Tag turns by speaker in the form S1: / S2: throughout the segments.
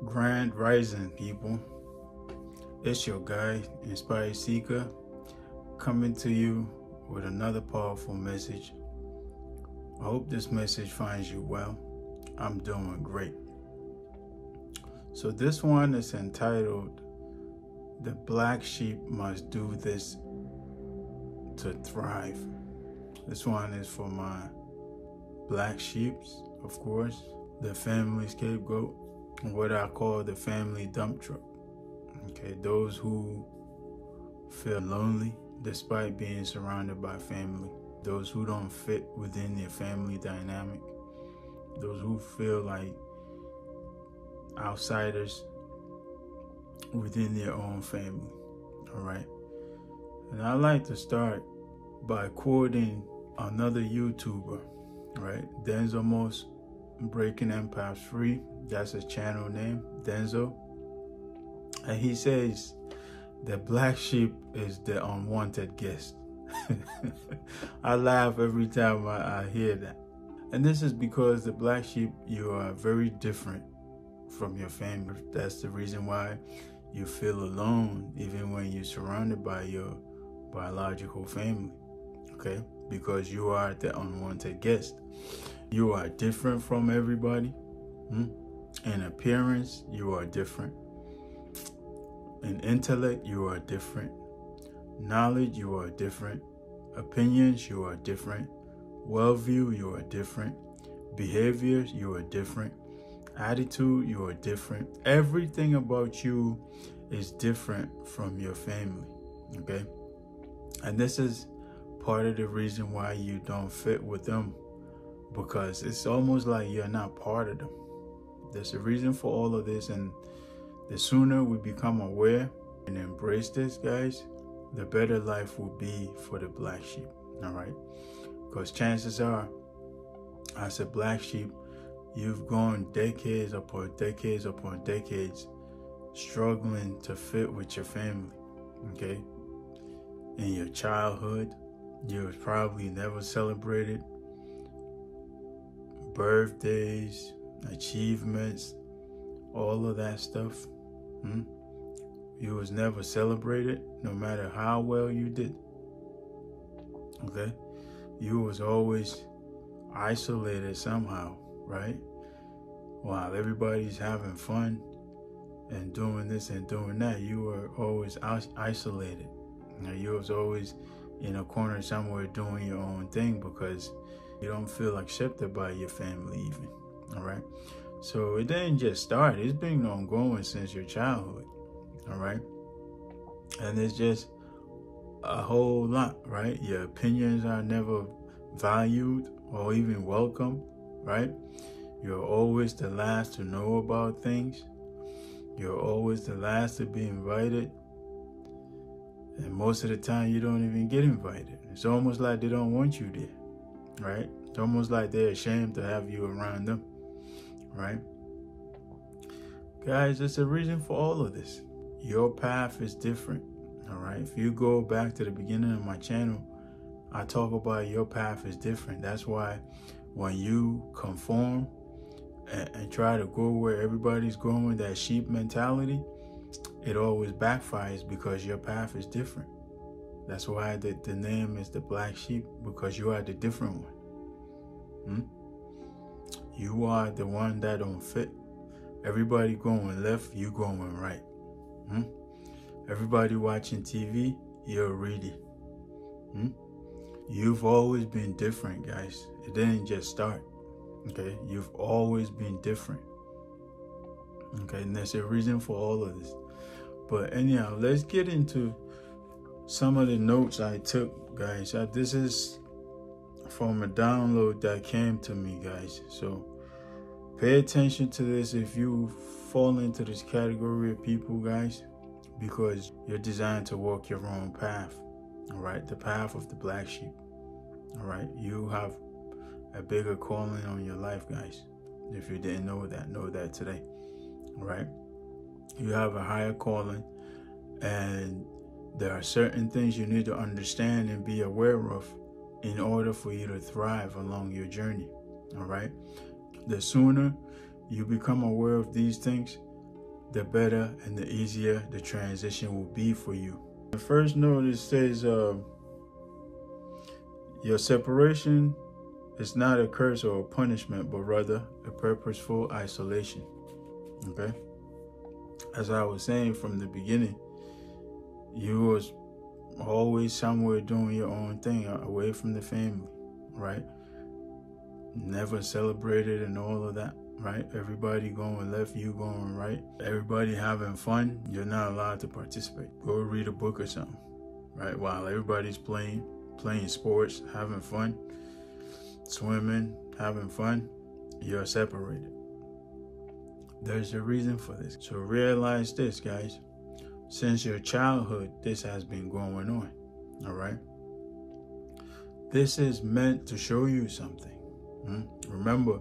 S1: Grand Rising, people. It's your guy, Inspired Seeker, coming to you with another powerful message. I hope this message finds you well. I'm doing great. So this one is entitled, "The Black Sheep Must Do This to Thrive." This one is for my black sheeps, of course, the family scapegoat, what I call the family dump truck. Okay, those who feel lonely despite being surrounded by family, those who don't fit within their family dynamic, those who feel like outsiders within their own family. All right, and I like to start by quoting another YouTuber, right? Denzel Most Breaking Empaths Free. That's his channel name, Denzel. And he says the black sheep is the unwanted guest. I laugh every time I hear that. And this is because the black sheep, you are very different from your family. That's the reason why you feel alone even when you're surrounded by your biological family. Okay? Because you are the unwanted guest. You are different from everybody. In appearance, you are different. In intellect, you are different. Knowledge, you are different. Opinions, you are different. Worldview, you are different. Behaviors, you are different. Attitude, you are different. Everything about you is different from your family. Okay? And this is part of the reason why you don't fit with them, because it's almost like you're not part of them. There's a reason for all of this, and the sooner we become aware and embrace this, guys, the better life will be for the black sheep. All right? Because chances are, as a black sheep, you've gone decades upon decades upon decades struggling to fit with your family. Okay? In your childhood, you was probably never celebrated. Birthdays, achievements, all of that stuff. You was never celebrated, no matter how well you did. Okay? You was always isolated somehow, right? While everybody's having fun and doing this and doing that, you were always isolated. You was always in a corner somewhere doing your own thing because you don't feel accepted by your family even. All right? So it didn't just start. It's been ongoing since your childhood. All right? And it's just a whole lot, right? Your opinions are never valued or even welcome, right? You're always the last to know about things. You're always the last to be invited. And most of the time, you don't even get invited. It's almost like they don't want you there, right? It's almost like they're ashamed to have you around them, right? Guys, there's a reason for all of this. Your path is different, all right? If you go back to the beginning of my channel, I talk about your path is different. That's why when you conform and try to go where everybody's going, that sheep mentality, it always backfires because your path is different. That's why the name is the black sheep, because you are the different one. You are the one that don't fit. Everybody going left, you going right. Everybody watching TV, you're reading. You've always been different, guys. It didn't just start. Okay? You've always been different. Okay? And there's a reason for all of this. But anyhow, let's get into some of the notes I took, guys. This is from a download that came to me, guys. So pay attention to this if you fall into this category of people, guys, because you're designed to walk your own path. All right? The path of the black sheep. All right? You have a bigger calling on your life, guys. If you didn't know that today. All right? You have a higher calling, and there are certain things you need to understand and be aware of in order for you to thrive along your journey. All right? The sooner you become aware of these things, the better and the easier the transition will be for you. The first note says, your separation is not a curse or a punishment, but rather a purposeful isolation. Okay? As I was saying from the beginning, you was always somewhere doing your own thing, away from the family, right? Never celebrated and all of that, right? Everybody going left, you going right. Everybody having fun, you're not allowed to participate. Go read a book or something, right? While everybody's playing sports, having fun, swimming, having fun, you're separated. There's a reason for this. So realize this, guys. Since your childhood, this has been going on, all right? This is meant to show you something. Remember,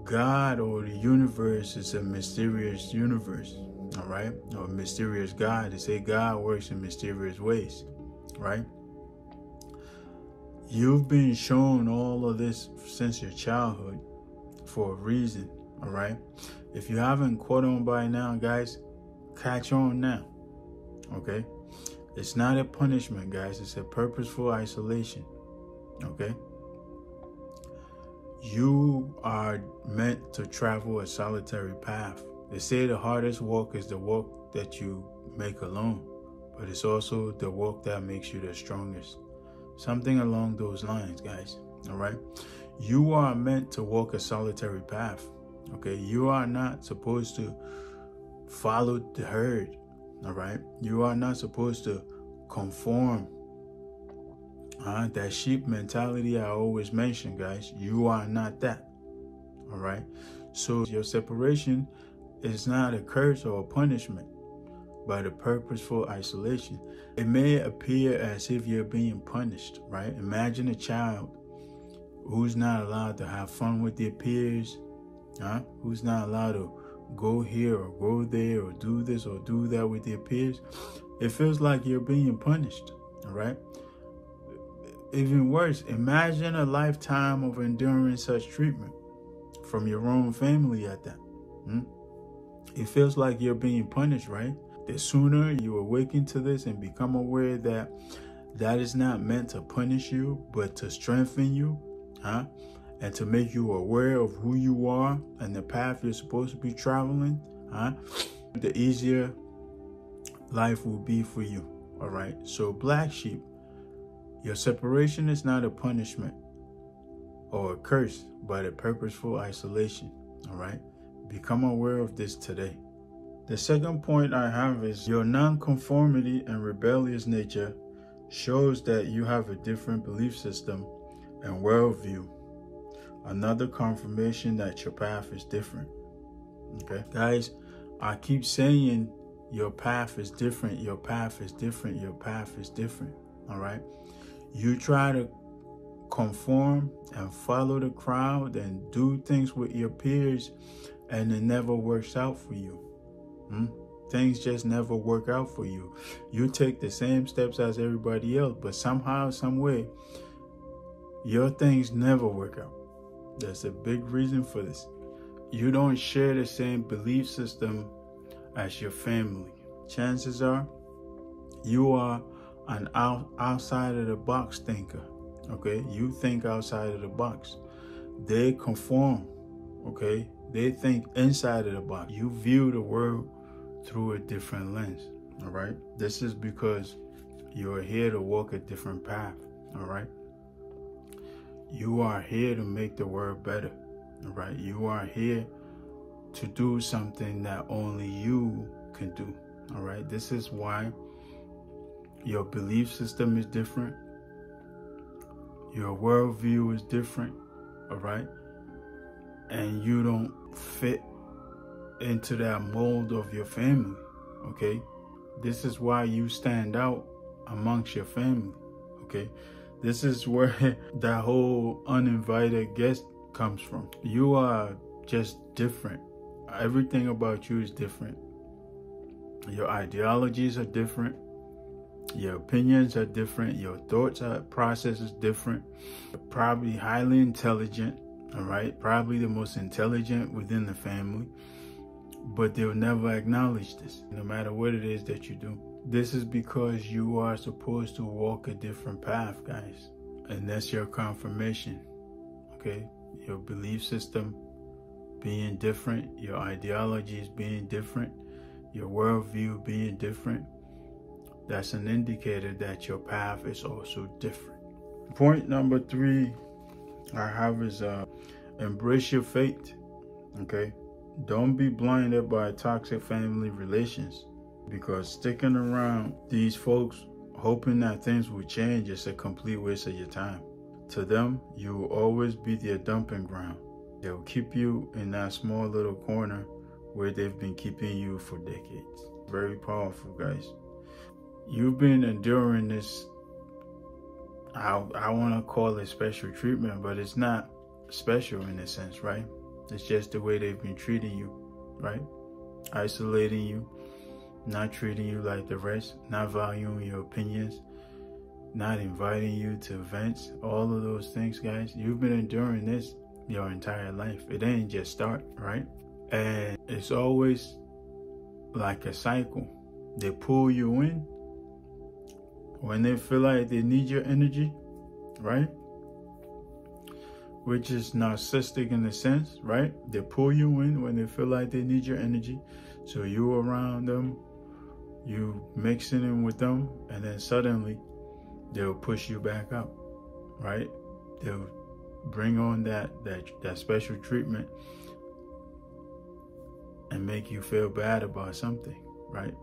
S1: God or the universe is a mysterious universe, all right? Or a mysterious God. They say God works in mysterious ways, right? You've been shown all of this since your childhood for a reason, all right? If you haven't caught on by now, guys, catch on now, okay? It's not a punishment, guys. It's a purposeful isolation, okay? You are meant to travel a solitary path. They say the hardest walk is the walk that you make alone, but it's also the walk that makes you the strongest. Something along those lines, guys, all right? You are meant to walk a solitary path, okay? You are not supposed to follow the herd, all right? You are not supposed to conform. That sheep mentality I always mention, guys. You are not that, all right? So your separation is not a curse or a punishment, but a purposeful isolation. It may appear as if you're being punished, right? Imagine a child who's not allowed to have fun with their peers, who's not allowed to go here or go there or do this or do that with their peers. It feels like you're being punished, all right? Even worse, imagine a lifetime of enduring such treatment from your own family at that. It feels like you're being punished, right? The sooner you awaken to this and become aware that that is not meant to punish you, but to strengthen you, and to make you aware of who you are and the path you're supposed to be traveling, the easier life will be for you, all right? So Black Sheep, your separation is not a punishment or a curse, but a purposeful isolation, all right? Become aware of this today. The second point I have is your non-conformity and rebellious nature shows that you have a different belief system and worldview. Another confirmation that your path is different, okay? Guys, I keep saying your path is different, your path is different, your path is different, all right? You try to conform and follow the crowd and do things with your peers, and it never works out for you. Things just never work out for you. You take the same steps as everybody else, but somehow, some way, your things never work out. There's a big reason for this. You don't share the same belief system as your family. Chances are you are an outside of the box thinker, okay? You think outside of the box. They conform, okay? They think inside of the box. You view the world through a different lens, all right? This is because you're here to walk a different path, all right? You are here to make the world better, all right? You are here to do something that only you can do, all right? This is why your belief system is different. Your worldview is different, all right? And you don't fit into that mold of your family, okay? This is why you stand out amongst your family, okay? This is where that whole uninvited guest comes from. You are just different. Everything about you is different. Your ideologies are different. Your opinions are different. Your thoughts process is different. You're probably highly intelligent, all right? Probably the most intelligent within the family. but they'll never acknowledge this, no matter what it is that you do. This is because you are supposed to walk a different path, guys. And that's your confirmation, okay? Your belief system being different, your ideologies being different, your worldview being different. That's an indicator that your path is also different. Point number 3 I have is embrace your fate, okay? Don't be blinded by toxic family relations, because sticking around these folks hoping that things will change is a complete waste of your time. To them, you will always be their dumping ground. They'll keep you in that small little corner where they've been keeping you for decades. Very powerful, guys. You've been enduring this, I want to call it special treatment, but it's not special in a sense, right? It's just the way they've been treating you, right? Isolating you, not treating you like the rest, not valuing your opinions, not inviting you to events, all of those things, guys. You've been enduring this your entire life. It ain't just start, right? And it's always like a cycle. They pull you in when they feel like they need your energy, right? Which is narcissistic in a sense, right? They pull you in when they feel like they need your energy. So you around them, you mixing in with them, and then suddenly they'll push you back up, right? They'll bring on that special treatment and make you feel bad about something, right?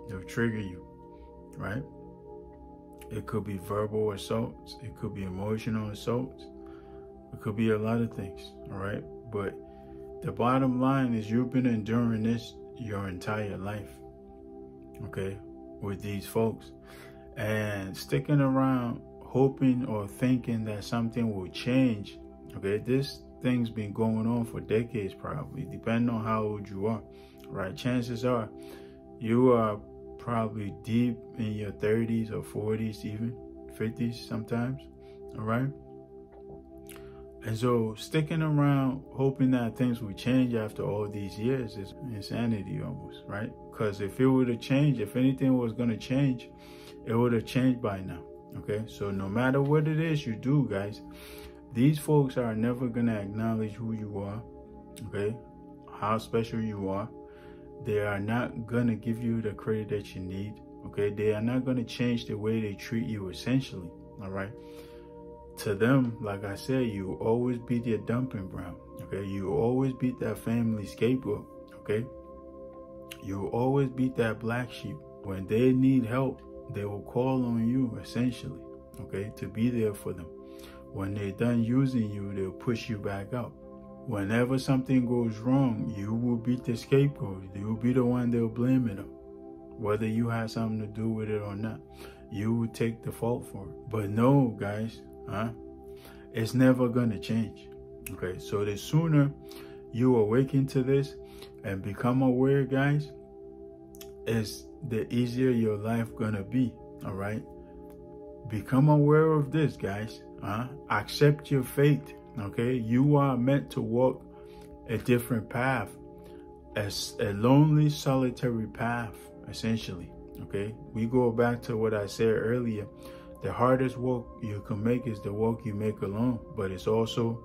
S1: They'll trigger you, right? It could be verbal assaults. It could be emotional assaults. It could be a lot of things, all right? But the bottom line is you've been enduring this your entire life, okay, with these folks. And sticking around hoping or thinking that something will change, okay? This thing's been going on for decades probably, depending on how old you are, right? Chances are you are probably deep in your 30s or 40s, even 50s sometimes, all right? And so sticking around hoping that things will change after all these years is insanity almost, right? Because if it would have changed, if anything was going to change, it would have changed by now, okay? So no matter what it is you do, guys, these folks are never going to acknowledge who you are, okay? How special you are. They are not going to give you the credit that you need, okay? They are not going to change the way they treat you, essentially, all right? To them, like I said, you will always be their dumping ground, okay? You will always be that family scapegoat, okay? You will always be that black sheep. When they need help, they will call on you, essentially, okay, to be there for them. When they're done using you, they'll push you back up. Whenever something goes wrong, you will be the scapegoat. You will be the one they'll blame it on, whether you have something to do with it or not. You will take the fault for it. But no, guys, it's never gonna change, okay? So the sooner you awaken to this and become aware, guys, is the easier your life gonna be, all right? Become aware of this, guys. Accept your fate, okay? You are meant to walk a different path, as a lonely, solitary path, essentially, okay? We go back to what I said earlier. The hardest walk you can make is the walk you make alone, but it's also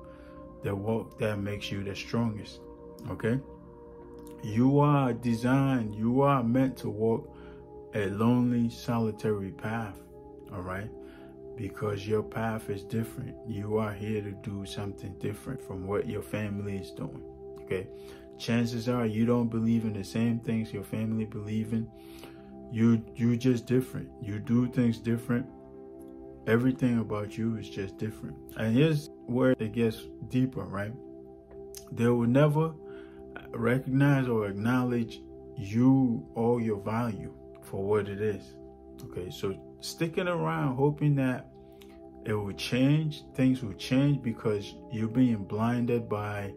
S1: the walk that makes you the strongest, okay? You are designed, you are meant to walk a lonely, solitary path, all right? Because your path is different. You are here to do something different from what your family is doing, okay? Chances are you don't believe in the same things your family believe in. You just different. You do things different. Everything about you is just different. And here's where it gets deeper, right? They will never recognize or acknowledge you or your value for what it is, okay? So sticking around hoping that it will change, things will change because you're being blinded by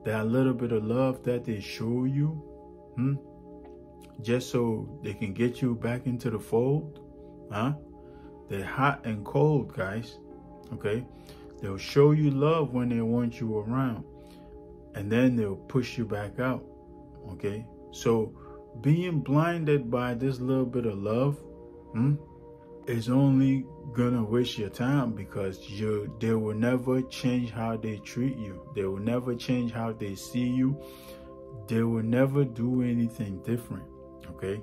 S1: that little bit of love that they show you, just so they can get you back into the fold, They're hot and cold, guys, okay? They'll show you love when they want you around, and then they'll push you back out Okay, so being blinded by this little bit of love is only gonna waste your time, because they will never change how they treat you. They will never change how they see you. They will never do anything different. Okay,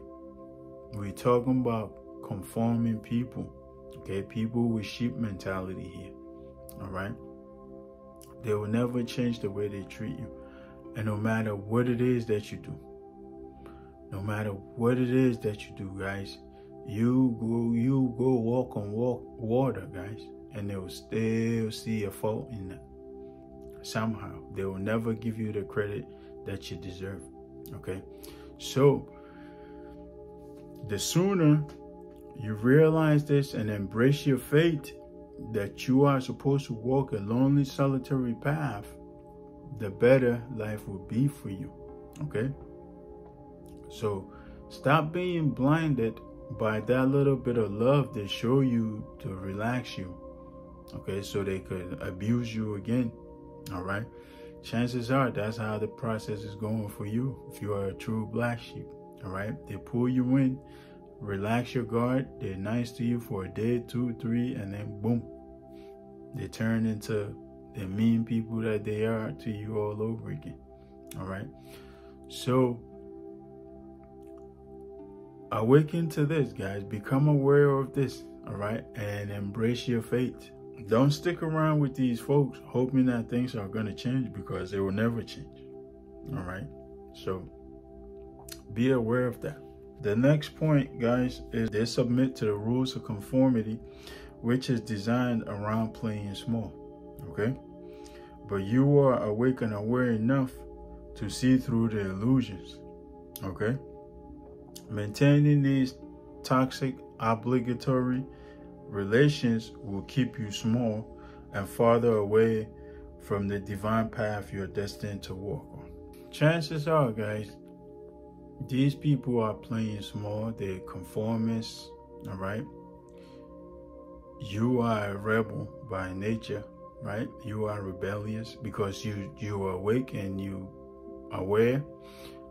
S1: we're talking about conforming people. Okay, people with sheep mentality here. All right, they will never change the way they treat you. And no matter what it is that you do, no matter what it is that you do, guys, you go walk on water, guys, and they will still see a fault in that. Somehow they will never give you the credit that you deserve. Okay, so the sooner you realize this and embrace your fate, that you are supposed to walk a lonely, solitary path, the better life will be for you. Okay, so stop being blinded by that little bit of love they show you to relax you. Okay, so they could abuse you again. All right, chances are that's how the process is going for you if you are a true black sheep. All right, they pull you in, relax your guard, they're nice to you for a day, 2, 3, and then boom, they turn into the mean people that they are to you all over again. All right, so awaken to this, guys. Become aware of this. All right, and embrace your fate. Don't stick around with these folks hoping that things are going to change, because they will never change. All right, so be aware of that. The next point, guys, is they submit to the rules of conformity, which is designed around playing small. Okay, but you are awake and aware enough to see through the illusions. Okay, maintaining these toxic, obligatory relations will keep you small and farther away from the divine path you're destined to walk on. Chances are, guys, these people are playing small. They're conformists. All right, you are a rebel by nature, right? You are rebellious because you are awake and you are aware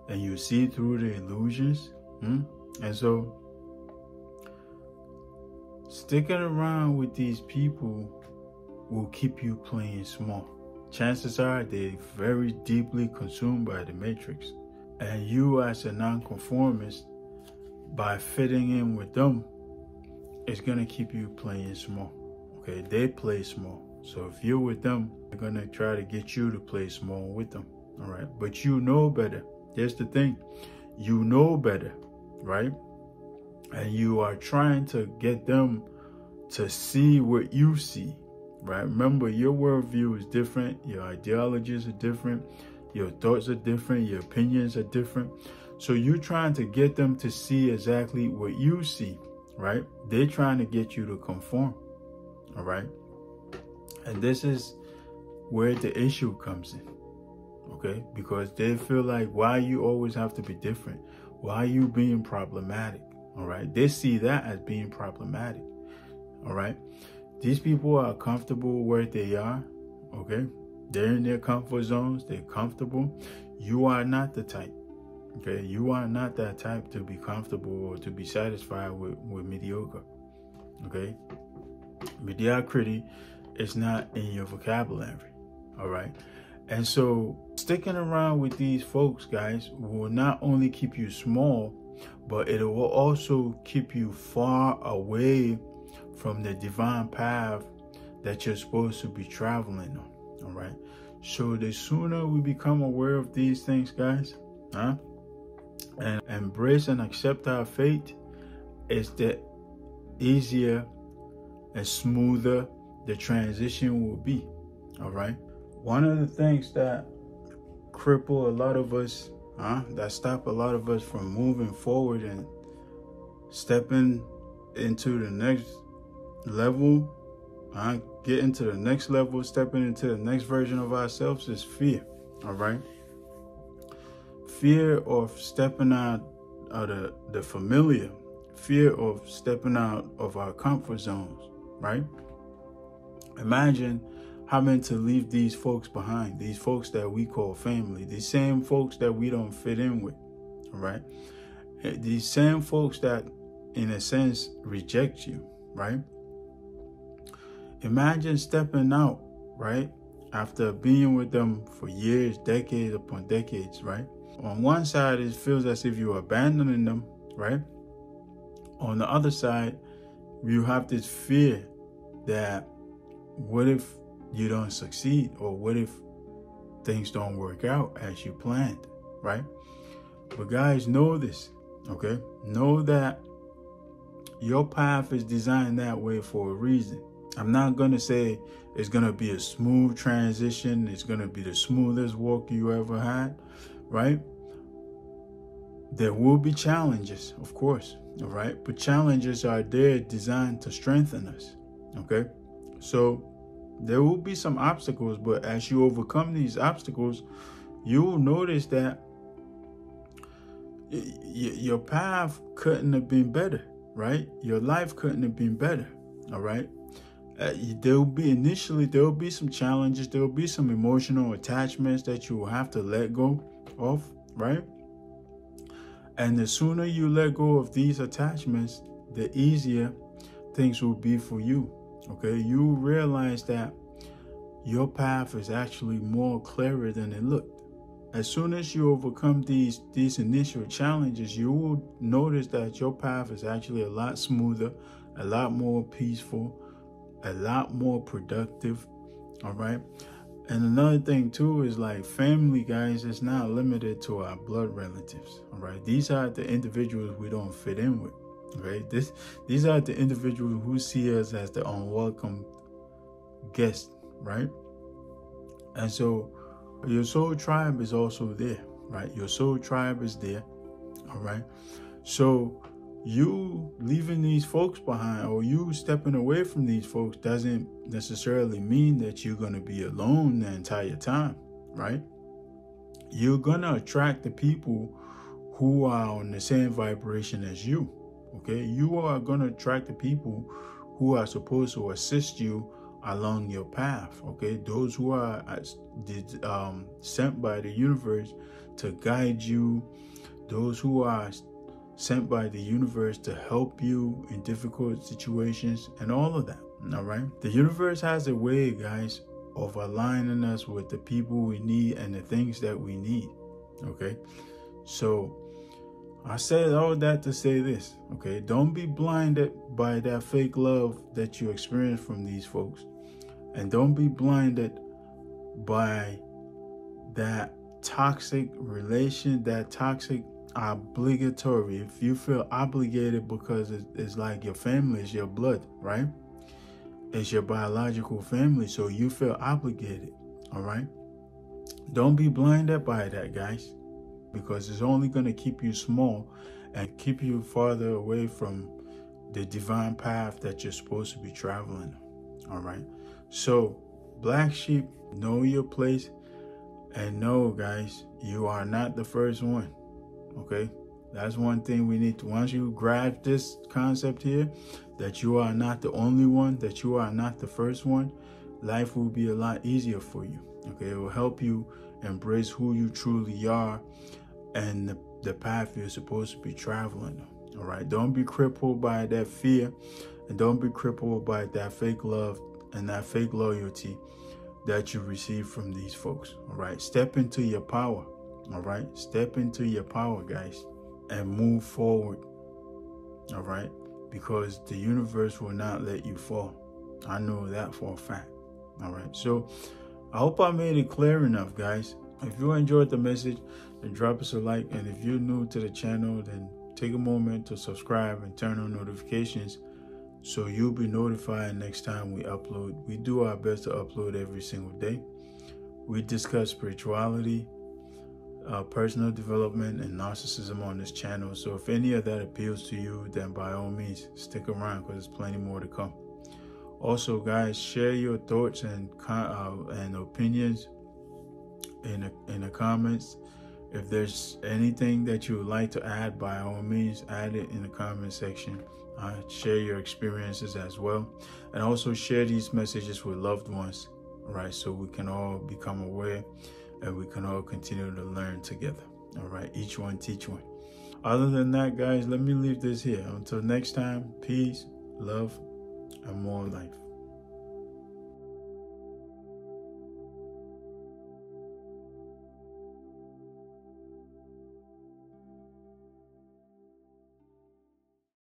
S1: and you see through the illusions. And so sticking around with these people will keep you playing small. Chances are they're very deeply consumed by the matrix. And you as a non-conformist, by fitting in with them, it's going to keep you playing small. Okay, they play small. So if you're with them, they're going to try to get you to play small with them. All right, but you know better. Here's the thing. You know better, right? And you are trying to get them to see what you see, right? Remember, your worldview is different. Your ideologies are different. Your thoughts are different. Your opinions are different. So you're trying to get them to see exactly what you see, right? They're trying to get you to conform, all right? And this is where the issue comes in, okay? Because they feel like, why you always have to be different? Why are you being problematic? All right, they see that as being problematic. All right, these people are comfortable where they are. Okay, they're in their comfort zones. They're comfortable. You are not the type. Okay, you are not that type to be comfortable or to be satisfied with mediocre. Okay, mediocrity is not in your vocabulary. All right, and so sticking around with these folks, guys, will not only keep you small, but it will also keep you far away from the divine path that you're supposed to be traveling on. All right, so the sooner we become aware of these things, guys, and embrace and accept our fate, is the easier and smoother the transition will be. All right, one of the things that cripple a lot of us, that stop a lot of us from moving forward and stepping into the next level, getting to the next level, stepping into the next version of ourselves, is fear. All right, fear of stepping out of the familiar, fear of stepping out of our comfort zones. Right? Imagine having to leave these folks behind, these folks that we call family, these same folks that we don't fit in with, all right? These same folks that, in a sense, reject you, right? Imagine stepping out, right, after being with them for years, decades upon decades, right? On one side, it feels as if you're abandoning them, right? On the other side, you have this fear that what if you don't succeed, or what if things don't work out as you planned, right? But guys, know this, okay? Know that your path is designed that way for a reason. I'm not going to say it's going to be a smooth transition. It's going to be the smoothest walk you ever had, right? There will be challenges, of course, all right? But challenges are there designed to strengthen us, okay? So there will be some obstacles, but as you overcome these obstacles, you will notice that your path couldn't have been better, right? Your life couldn't have been better, all right? There will be some challenges. There will be some emotional attachments that you will have to let go of, right? And the sooner you let go of these attachments, the easier things will be for you, okay? You realize that your path is actually more clearer than it looked. As soon as you overcome these initial challenges, you will notice that your path is actually a lot smoother, a lot more peaceful, a lot more productive, all right? And another thing too is, like, family, guys, is not limited to our blood relatives, all right? These are the individuals we don't fit in with, okay? These are the individuals who see us as the unwelcome guest, right? And so your soul tribe is also there, right? Your soul tribe is there, all right? So you leaving these folks behind, or you stepping away from these folks, doesn't necessarily mean that you're going to be alone the entire time, right? You're going to attract the people who are on the same vibration as you, okay? You are going to attract the people who are supposed to assist you along your path, okay? Those who are sent by the universe to guide you, those who are sent by the universe to help you in difficult situations, and all of that, all right? The universe has a way, guys, of aligning us with the people we need and the things that we need, okay? So I said all that to say this, okay? Don't be blinded by that fake love that you experience from these folks. And don't be blinded by that toxic relation, that toxic obligatory. If you feel obligated because it's like your family is your blood, right? It's your biological family, so you feel obligated, all right? Don't be blinded by that, guys, because it's only going to keep you small and keep you farther away from the divine path that you're supposed to be traveling, all right? So, Black Sheep, know your place, and know, guys, you are not the first one, okay? That's one thing we need to, once you grasp this concept here, that you are not the only one, that you are not the first one, life will be a lot easier for you, okay? It will help you embrace who you truly are and the path you're supposed to be traveling, all right? Don't be crippled by that fear, and don't be crippled by that fake love and that fake loyalty that you receive from these folks, all right? Step into your power, all right? Step into your power, guys, and move forward, all right? Because the universe will not let you fall. I know that for a fact, all right? So I hope I made it clear enough, guys. If you enjoyed the message, then drop us a like. And if you're new to the channel, then take a moment to subscribe and turn on notifications so you'll be notified next time we upload. We do our best to upload every single day. We discuss spirituality, personal development, and narcissism on this channel. So if any of that appeals to you, then by all means, stick around, because there's plenty more to come. Also, guys, share your thoughts and opinions in the comments. If there's anything that you would like to add, by all means, add it in the comment section. Share your experiences as well, and also share these messages with loved ones all right? So we can all become aware and we can all continue to learn together, all right? Each one teach one. Other than that, guys, let me leave this here. Until next time, peace, love, and more life.